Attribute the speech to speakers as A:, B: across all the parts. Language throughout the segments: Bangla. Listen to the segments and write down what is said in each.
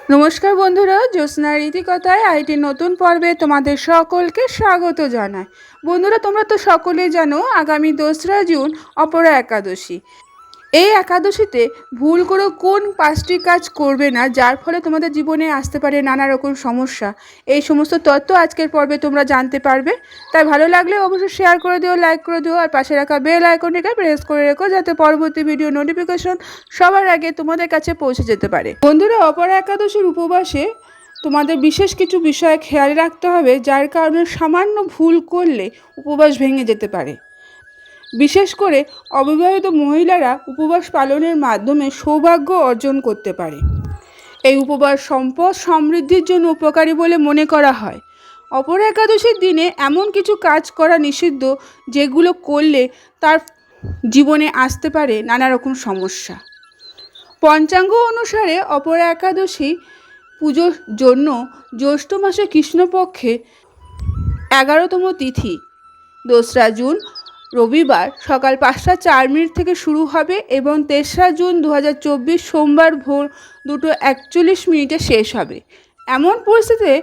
A: নমস্কার বন্ধুরা, জ্যোৎস্নার রীতিকথায় আইটি নতুন পর্বে তোমাদের সকলকে স্বাগত জানাই। বন্ধুরা, তোমরা তো সকলেই জানো আগামী 2রা জুন অপরা একাদশী। এই একাদশীতে ভুল করে কোন 5টি কাজ করবে না যার ফলে তোমাদের জীবনে আসতে পারে নানা রকম সমস্যা, এই সমস্ত তথ্য আজকের পর্বে তোমরা জানতে পারবে। তাই ভালো লাগলে অবশ্যই শেয়ার করে দিও, লাইক করে দিও, আর পাশে রাখা বেল আইকনটিকে প্রেস করে রেখো যাতে পরবর্তী ভিডিও নোটিফিকেশন সবার আগে তোমাদের কাছে পৌঁছে যেতে পারে। বন্ধুরা, অপরা একাদশীর উপবাসে তোমাদের বিশেষ কিছু বিষয় খেয়াল রাখতে হবে, যার কারণে সামান্য ভুল করলে উপবাস ভেঙে যেতে পারে। বিশেষ করে অবিবাহিত মহিলারা উপবাস পালনের মাধ্যমে সৌভাগ্য অর্জন করতে পারে। এই উপবাস সম্পদ সমৃদ্ধির জন্য উপকারী বলে মনে করা হয়। অপরা একাদশীর দিনে এমন কিছু কাজ করা নিষিদ্ধ যেগুলো করলে তার জীবনে আসতে পারে নানা রকম সমস্যা। পঞ্চাঙ্গ অনুসারে অপরা একাদশী পুজোর জন্য জ্যৈষ্ঠ মাসে কৃষ্ণপক্ষে 11তম তিথি 2রা জুন রবিবার সকাল 5টা 4 মিনিট থেকে শুরু হবে এবং 3রা জুন 2024 সোমবার ভোর 2:41 মিনিটে শেষ হবে। এমন পরিস্থিতিতে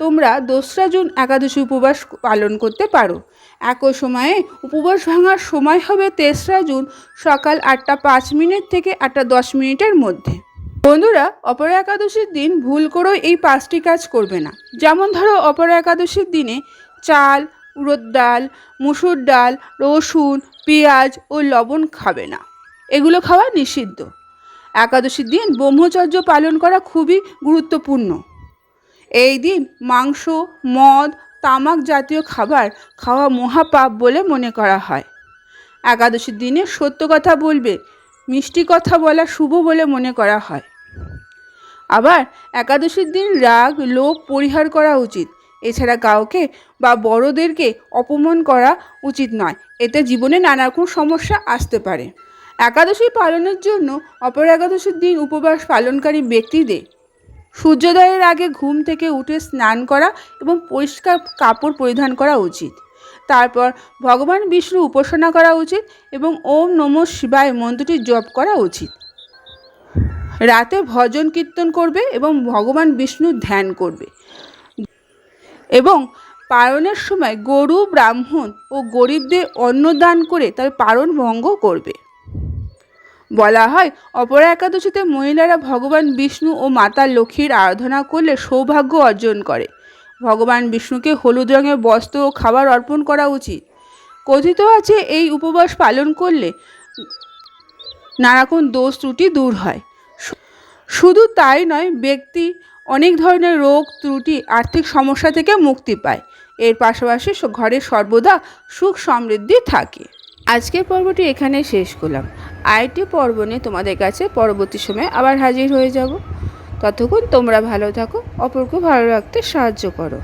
A: তোমরা 2রা জুন একাদশী উপবাস পালন করতে পারো। একই সময়ে উপবাস ভাঙার সময় হবে 3রা জুন সকাল 8টা 5 মিনিট থেকে 8টা 10 মিনিটের মধ্যে। বন্ধুরা, অপরা একাদশীর দিন ভুল করেও এই 5টি কাজ করবে না। যেমন ধরো, অপরা একাদশীর দিনে চাল, উড়দ ডাল, মুসুর ডাল, রসুন, পেঁয়াজ ও লবণ খাবে না, এগুলো খাওয়া নিষিদ্ধ। একাদশীর দিন ব্রহ্মচর্য পালন করা খুবই গুরুত্বপূর্ণ। এই দিন মাংস, মদ, তামাক জাতীয় খাবার খাওয়া মহাপাপ বলে মনে করা হয়। একাদশীর দিনে সত্য কথা বলবে, মিষ্টি কথা বলা শুভ বলে মনে করা হয়। আবার একাদশীর দিন রাগ, লোভ পরিহার করা উচিত। এছাড়া কাউকে বা বড়দেরকে অপমান করা উচিত নয়, এতে জীবনে নানা রকম সমস্যা আসতে পারে। একাদশী পালনের জন্য অপরা একাদশীর দিন উপবাস পালনকারী ব্যক্তিদের সূর্যোদয়ের আগে ঘুম থেকে উঠে স্নান করা এবং পরিষ্কার কাপড় পরিধান করা উচিত। তারপর ভগবান বিষ্ণু উপাসনা করা উচিত এবং ওম নমঃ শিবায় মন্ত্রটি জপ করা উচিত। রাতে ভজন কীর্তন করবে এবং ভগবান বিষ্ণুর ধ্যান করবে এবং পারণের সময় গরু, ব্রাহ্মণ ও গরিবদের অন্নদান করে তার পারণ ভঙ্গ করবে। বলা হয়, অপরা একাদশীতে মহিলারা ভগবান বিষ্ণু ও মাতা লক্ষ্মীর আরাধনা করলে সৌভাগ্য অর্জন করে। ভগবান বিষ্ণুকে হলুদ রঙের বস্ত্র ও খাবার অর্পণ করা উচিত। কথিত আছে এই উপবাস পালন করলে নানা রকম দোষ ত্রুটি দূর হয়। শুধু তাই নয়, ব্যক্তি অনেক ধরনের রোগ, ত্রুটি, আর্থিক সমস্যা থেকে মুক্তি পায়। এর পাশাপাশি ঘরে সর্বদা সুখ সমৃদ্ধি থাকে। আজকের পর্বটি এখানে শেষ করলাম। আইটি পর্ব নিয়ে তোমাদের কাছে পরবর্তী সময়ে আবার হাজির হয়ে যাব। ততক্ষণ তোমরা ভালো থাকো, অপরকে ভালো রাখতে সাহায্য করো।